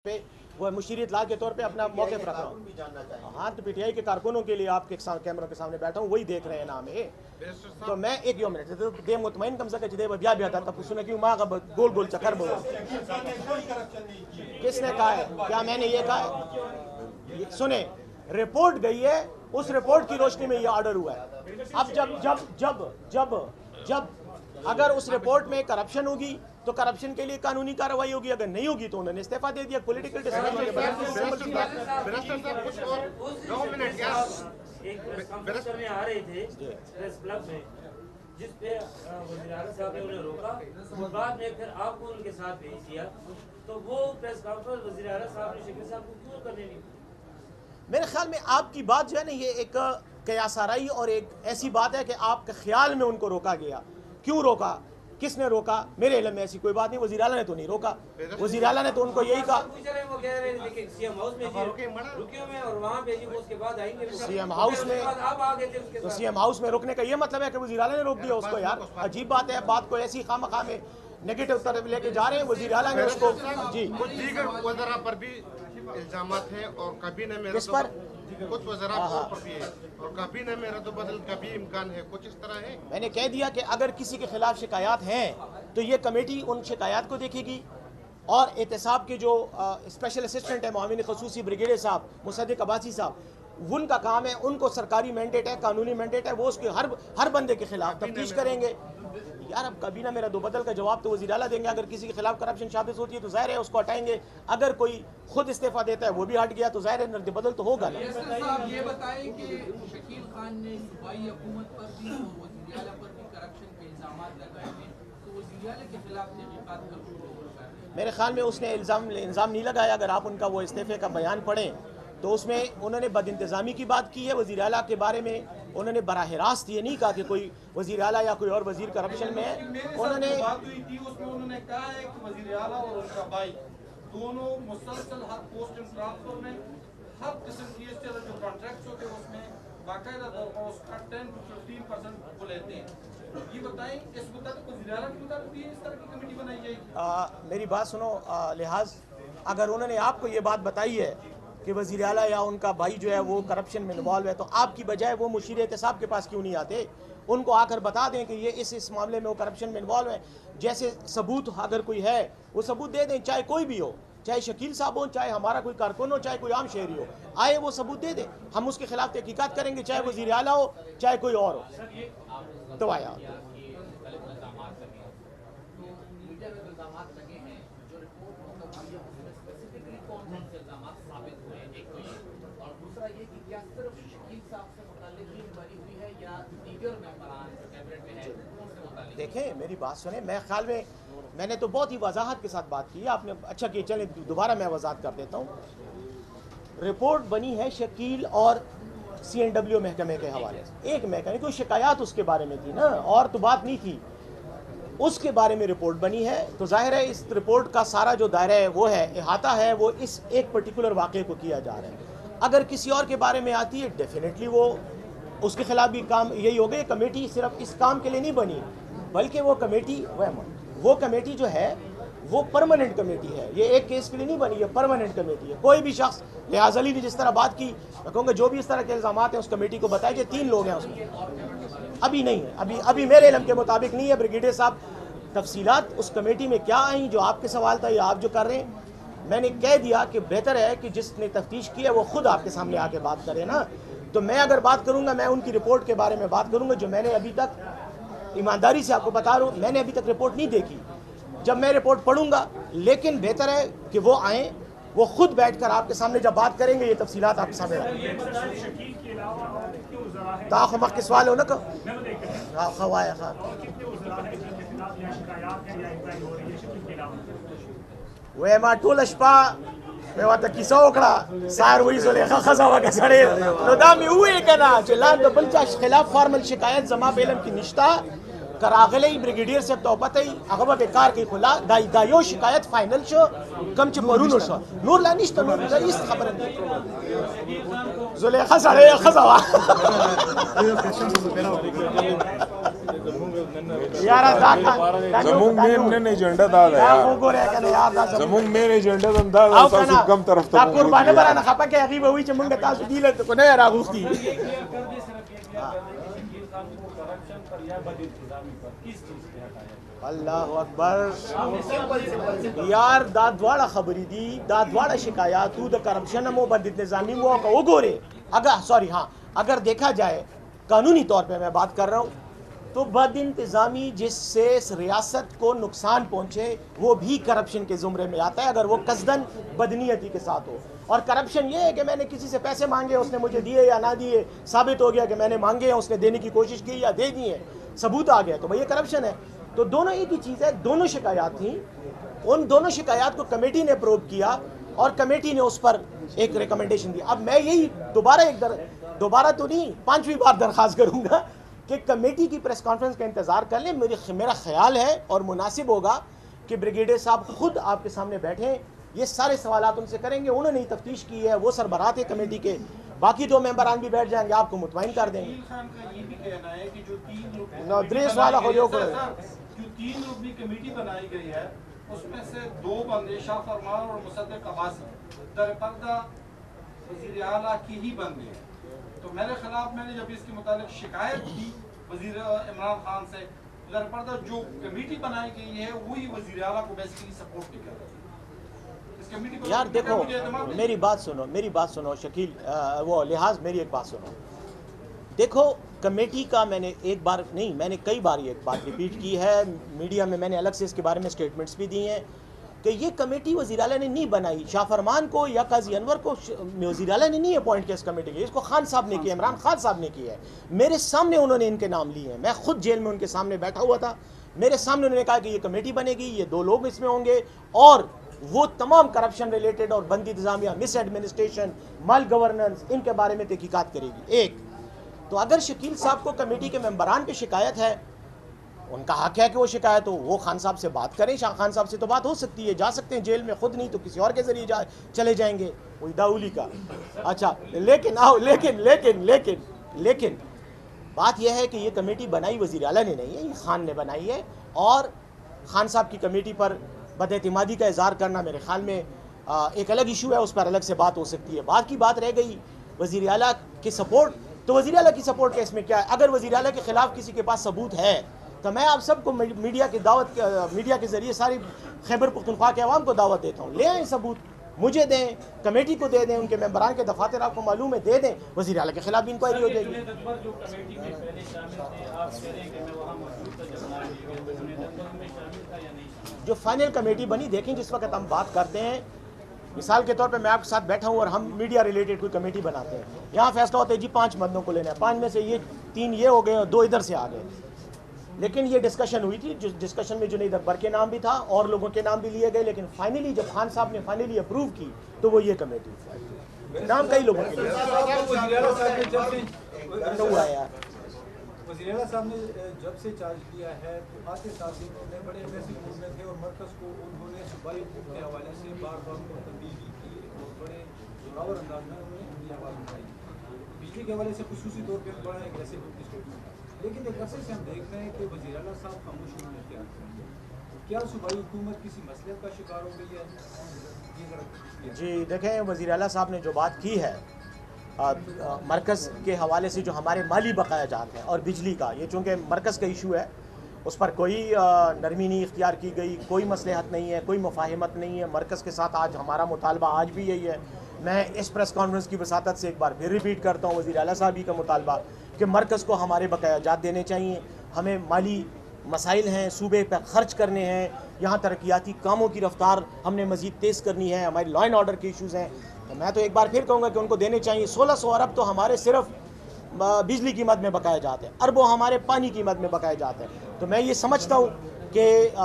پہ وہ مشیر اطلاع کے طور پہ اپنا موقف رکھ رہا ہوں. ہاں تو پی ٹی آئی کے کارکنوں کے لیے آپ کے کیمروں کے سامنے بیٹھا ہوں, وہی دیکھ رہے ہیں نام ہے. تو میں ایک یو منٹ دے مطمئن کم سے کم دے بیا بیا تھا تب سنے کیوں ماں کا گول گول چکر بول. کس نے کہا ہے؟ کیا میں نے یہ کہا ہے؟ سنیں, رپورٹ گئی ہے, اس رپورٹ کی روشنی میں یہ آرڈر ہوا ہے. اب جب اگر اس رپورٹ میں کرپشن ہوگی تو کرپشن کے لیے قانونی کارروائی ہوگی, اگر نہیں ہوگی تو انہوں نے استعفیٰ دے دیا. پولیٹیکل میں آ رہے تھے پریس کلب میں, جس پہ وزیر اعلیٰ صاحب نے انہیں روکا, بعد میں پھر آپ کو ان کے ساتھ بھیج دیا, تو وہ پریس کانفرنس وزیر اعلیٰ صاحب نے شکیل صاحب کو کیوں کرنے نہیں؟ میرے خیال میں آپ کی بات جو ہے نا یہ ایک قیاس آرائی اور ایک ایسی بات ہے کہ آپ کے خیال میں ان کو روکا گیا. کیوں روکا, کس نے روکا؟ میرے علم میں ایسی کوئی بات نہیں. وزیر اعلیٰ نے تو نہیں روکا. وزیر اعلیٰ نے تو ان کو یہی کہا سی ایم ہاؤس میں رکنے کا یہ مطلب ہے کہ وزیر اعلیٰ نے روک دیا اس کو. یار عجیب بات ہے, بات کو ایسی خام خواہ میں نیگیٹو طرف لے کے جا رہے ہیں. وزیر اعلیٰ نے اس کو جی دیگر وزراء پر بھی الزامات ہیں اور کابینہ میں کس پر کچھ وزراء پر بھی ہے اور کابینہ میں رد و بدل کا بھی امکان ہے, کچھ اس طرح ہے. میں نے کہہ دیا کہ اگر کسی کے خلاف شکایات ہیں تو یہ کمیٹی ان شکایات کو دیکھے گی, اور احتساب کے جو اسپیشل اسسٹنٹ ہے معاون خصوصی بریگیڈیئر صاحب مصدق عباسی صاحب, ان کا کام ہے, ان کو سرکاری مینڈیٹ ہے, قانونی مینڈیٹ ہے, وہ اس کے ہر بندے کے خلاف تفتیش کریں گے. یار اب کابینہ میں رد و بدل کا جواب تو وزیر اعلیٰ دیں گے. اگر کسی کے خلاف کرپشن ثابت ہوتی ہے تو ظاہر ہے اس کو ہٹائیں گے. اگر کوئی خود استعفیٰ دیتا ہے وہ بھی ہٹ گیا تو ظاہر ہے رد و بدل تو ہوگا نا. صاحب یہ بتائیں کہ شکیل خان نے صوبائی حکومت پر بھی اور وزیر اعلیٰ پر بھی کرپشن کے الزامات لگائے ہیں, تو وزیر اعلیٰ کے خلاف تحقیقات کب شروع ہوگا؟ میرے خیال میں اس نے الزام نہیں لگایا. اگر آپ ان کا وہ استعفے کا بیان پڑھیں تو اس میں انہوں نے بد انتظامی کی بات کی ہے. وزیر اعلیٰ کے بارے میں انہوں نے براہ راست یہ نہیں کہا کہ کوئی وزیر اعلیٰ یا کوئی اور وزیر کرپشن میں ہے. انہوں نے بات ہوئی تھی اس میں انہوں نے کہا ہے کہ وزیر اعلیٰ اور ان کا بھائی دونوں مسلسل ہر پوسٹ اینڈ ٹرانسفر میں ہر قسم کی اس طرح جو کانٹریکٹس ہوتے ہیں اس میں باقاعدہ طور پر اس کا 10 to 15% کو لیتے ہیں. یہ بتائیں اس مطابق وزیر اعلیٰ کے مطابق بھی اس طرح کی کمیٹی بنائی جائے گی؟ میری بات سنو, لحاظ اگر انہوں نے آپ کو یہ بات بتائی ہے کہ وزیر اعلیٰ یا ان کا بھائی جو ہے وہ کرپشن میں انوالو ہے, تو آپ کی بجائے وہ مشیر احتساب کے پاس کیوں نہیں آتے؟ ان کو آ کر بتا دیں کہ یہ اس معاملے میں وہ کرپشن میں انوالو ہے. جیسے ثبوت اگر کوئی ہے وہ ثبوت دے دیں, چاہے کوئی بھی ہو, چاہے شکیل صاحب ہو, چاہے ہمارا کوئی کارکن ہو, چاہے کوئی عام شہری ہو, آئے وہ ثبوت دے دیں, ہم اس کے خلاف تحقیقات کریں گے, چاہے وزیر اعلیٰ ہو چاہے کوئی اور ہو. تو آیا دیکھیں میری بات سنیں, میں خیال میں نے تو بہت ہی وضاحت کے ساتھ بات کی ہے. آپ نے اچھا کہ چلیں دوبارہ میں وضاحت کر دیتا ہوں. رپورٹ بنی ہے شکیل اور CNW محکمے کے حوالے سے. ایک محکمے کوئی شکایات اس کے بارے میں تھی نا, اور تو بات نہیں تھی, اس کے بارے میں رپورٹ بنی ہے. تو ظاہر ہے اس رپورٹ کا سارا جو دائرہ ہے وہ ہے, احاطہ ہے, وہ اس ایک پرٹیکولر واقعے کو کیا جا رہا ہے. اگر کسی اور کے بارے میں آتی ہے ڈیفینیٹلی وہ اس کے خلاف بھی کام یہی ہوگا. یہ کمیٹی صرف اس کام کے لیے نہیں بنی, بلکہ وہ کمیٹی جو ہے وہ پرماننٹ کمیٹی ہے. یہ ایک کیس کے لیے نہیں بنی, یہ پرماننٹ کمیٹی ہے. کوئی بھی شخص, لحاظ علی نے جس طرح بات کی, میں کہوں گا جو بھی اس طرح کے الزامات ہیں اس کمیٹی کو بتائیں. جو 3 لوگ ہیں اس میں ابھی نہیں ہے, ابھی میرے علم کے مطابق نہیں ہے. بریگیڈیئر صاحب تفصیلات اس کمیٹی میں کیا آئیں, جو آپ کے سوال تھا یا آپ جو کر رہے ہیں, میں نے کہہ دیا کہ بہتر ہے کہ جس نے تفتیش کی ہے وہ خود آپ کے سامنے آ کے بات کرے نا. تو میں اگر بات کروں گا, میں ان کی رپورٹ کے بارے میں بات کروں گا, جو میں نے ابھی تک ایمانداری سے آپ کو بتا رہا ہوں, میں نے ابھی تک رپورٹ نہیں دیکھی. جب میں رپورٹ پڑھوں گا, لیکن بہتر ہے کہ وہ آئیں, وہ خود بیٹھ کر آپ کے سامنے جب بات کریں گے یہ تفصیلات آپ کے سامنے رکھیں. تاخ مخ کے سوال ہو نا کہ خواہ خواہ وہ ما ټول شپه مې ورته کیسه وکړه, سهار وایي زلیخا ښځه وکړه سړی. نو دا مې ووایې که نه چې لا د بل چا خلاف فارمل شکایت زما په علم کې نشته. که راغلی بریګیډیر صاحب ته پته وي هغه به کار کوي, خو دا یو شکایت فاینل شو کم چې پرون شو, نور لا نشته, نور لا هیڅ خبره نه. زلیخا سړی ښځه وه. یار زمون مین ایجنڈا دا دا یا وګوره کنه یار دا زمون مین ایجنڈا دا او تاسو کنه کم طرف دا ته قربانه برانه خپه کې هغه وی چې مونږ تاسو دیله کو نه راغوستي اللہ اکبر یار دا دواړه خبرې دي دا دواړه شکایاتو د کرپشن مو بد انتظامی مو کو وګوره اگر سوری ہاں اگر دیکھا جائے قانونی طور پہ میں بات کر رہا ہوں تو بد انتظامی جس سے ریاست کو نقصان پہنچے وہ بھی کرپشن کے زمرے میں آتا ہے اگر وہ قصداً بدنیتی کے ساتھ ہو. اور کرپشن یہ ہے کہ میں نے کسی سے پیسے مانگے اس نے مجھے دیے یا نہ دیے ثابت ہو گیا کہ میں نے مانگے ہیں اس نے دینے کی کوشش کی یا دے دیے ثبوت آ گیا تو بھئی یہ کرپشن ہے. تو دونوں ایک ہی چیز ہے, دونوں شکایات تھیں, ان دونوں شکایات کو کمیٹی نے پروب کیا اور کمیٹی نے اس پر ایک ریکمنڈیشن دی. اب میں یہی دوبارہ تو نہیں 5ویں بار درخواست کروں گا کہ کمیٹی کی پریس کانفرنس کا انتظار کر لیں. میرا خیال ہے اور مناسب ہوگا کہ بریگیڈیئر صاحب خود آپ کے سامنے بیٹھیں, یہ سارے سوالات ان سے کریں گے. انہوں نے تفتیش کی ہے, وہ سربراہ تھے کمیٹی کے, باقی 2 ممبران بھی بیٹھ جائیں گے, آپ کو مطمئن کر دیں گے. خان کا یہ بھی کہنا ہے کہ جو 3 لوگ بھی کمیٹی بنائی گئی ہے اس میں سے 2 بندے شاہ فرمان اور مصدق عباسی در پردہ وزیر اعلیٰ کی ہی بندے ہیں. تو میرے خلاف میں نے جب اس کے متعلق شکایت کی وزیر عمران خان سے, در پردہ جو کمیٹی بنائی گئی ہے وہی وزیر اعلیٰ کو بیسیکلی سپورٹ نہیں کر رہی ہے. یار دیکھو میری بات سنو شکیل, وہ لحاظ میری ایک بات سنو. دیکھو کمیٹی کا میں نے کئی بار یہ بات ریپیٹ کی ہے میڈیا میں نے الگ سے اس کے بارے میں سٹیٹمنٹس بھی دی ہیں کہ یہ کمیٹی وزیر اعلیٰ نے نہیں بنائی. شاہ فرمان کو یا قاضی انور کو وزیر اعلیٰ نے نہیں اپوائنٹ کیا اس کمیٹی کے, اس کو خان صاحب نے کیا, عمران خان صاحب نے کیا ہے. میرے سامنے انہوں نے ان کے نام لیے ہیں, میں خود جیل میں ان کے سامنے بیٹھا ہوا تھا, میرے سامنے انہوں نے کہا کہ یہ کمیٹی بنے گی, یہ 2 لوگ اس میں ہوں گے اور وہ تمام کرپشن ریلیٹڈ اور بندی انتظامیہ, مس ایڈمنسٹریشن, مال گورننس, ان کے بارے میں تحقیقات کرے گی. ایک تو اگر شکیل صاحب کو کمیٹی کے ممبران پہ شکایت ہے, ان کا حق ہے کہ وہ شکایت ہو, وہ خان صاحب سے بات کریں. شاہ خان صاحب سے تو بات ہو سکتی ہے, جا سکتے ہیں جیل میں, خود نہیں تو کسی اور کے ذریعے چلے جائیں گے, وہی داؤلی کا. اچھا لیکن بات یہ ہے کہ یہ کمیٹی بنائی وزیر اعلیٰ نے نہیں ہے, یہ خان نے بنائی ہے. اور خان صاحب کی کمیٹی پر بد اعتمادی کا اظہار کرنا میرے خیال میں ایک الگ ایشو ہے, اس پر الگ سے بات ہو سکتی ہے. کی بات رہ گئی وزیر اعلیٰ کی سپورٹ, تو وزیر اعلیٰ کی سپورٹ کا اس میں کیا ہے؟ اگر وزیر اعلیٰ کے خلاف کسی کے پاس ثبوت ہے تو میں آپ سب کو میڈیا کے ذریعے ساری خیبر پختونخوا کے عوام کو دعوت دیتا ہوں, لے آئیں ثبوت, مجھے دیں, کمیٹی کو دے دیں, ان کے ممبران کے دفاتر آپ کو معلوم ہے دے دیں, وزیر اعلیٰ کے خلاف بھی انکوائری ہو جائے گی. جو فائنل کمیٹی بنی, دیکھیں جس وقت ہم بات کرتے ہیں, مثال کے طور پہ میں آپ کے ساتھ بیٹھا ہوں اور ہم میڈیا ریلیٹڈ کوئی کمیٹی بناتے ہیں, یہاں فیصلہ ہوتا ہے جی 5 بندوں کو لینا ہے, 5 میں سے یہ 3 یہ ہو گئے اور 2 ادھر سے آ گئے. لیکن یہ ڈسکشن ہوئی تھی, جس ڈسکشن میں جنید اکبر کے نام بھی تھا اور لوگوں کے نام بھی لیے گئے, لیکن فائنلی جب خان صاحب نے فائنلی اپروو کی تو وہ یہ کمیٹی, نام کئی لوگوں کے لیے ہوا ہے. وزیر اعلیٰ صاحب نے جب سے چارج کیا ہے تو آتے ساتھ ہی انہوں نے بڑے اگریسو موڈ میں تھے اور مرکز کو انہوں نے صوبائی حکومت کے حوالے سے بار بار تبدیلی کی اور بڑے زوراور انداز میں انہوں نے اپنی آواز اٹھائی. بجلی کے حوالے سے خصوصی طور پہ بڑا اگریسو اسٹیٹمنٹ, لیکن ایک عرصے سے ہم دیکھ رہے ہیں کہ وزیر اعلیٰ صاحب خاموش انہوں نے اختیار کیا. کیا صوبائی حکومت کسی مسئلے کا شکار ہو گئی ہے؟ جی دیکھیں, وزیر اعلیٰ صاحب نے جو بات کی ہے مرکز کے حوالے سے, جو ہمارے مالی بقایا جات ہیں اور بجلی کا, یہ چونکہ مرکز کا ایشو ہے, اس پر کوئی نرمی نہیں اختیار کی گئی, کوئی مصلحت نہیں ہے, کوئی مفاہمت نہیں ہے. مرکز کے ساتھ آج ہمارا مطالبہ آج بھی یہی ہے. میں اس پریس کانفرنس کی وساطت سے ایک بار پھر ریپیٹ کرتا ہوں, وزیر اعلیٰ صاحب ہی کا مطالبہ کہ مرکز کو ہمارے بقایا جات دینے چاہیے. ہمیں مالی مسائل ہیں, صوبے پہ خرچ کرنے ہیں, یہاں ترقیاتی کاموں کی رفتار ہم نے مزید تیز کرنی ہے, ہماری لا اینڈ آرڈر کے ایشوز ہیں. تو میں تو ایک بار پھر کہوں گا کہ ان کو دینے چاہیے. 1600 ارب تو ہمارے صرف بجلی کی مد میں بقایا جاتے ہیں, اربوں ہمارے پانی کی مد میں بقایا جاتے ہیں. تو میں یہ سمجھتا ہوں کہ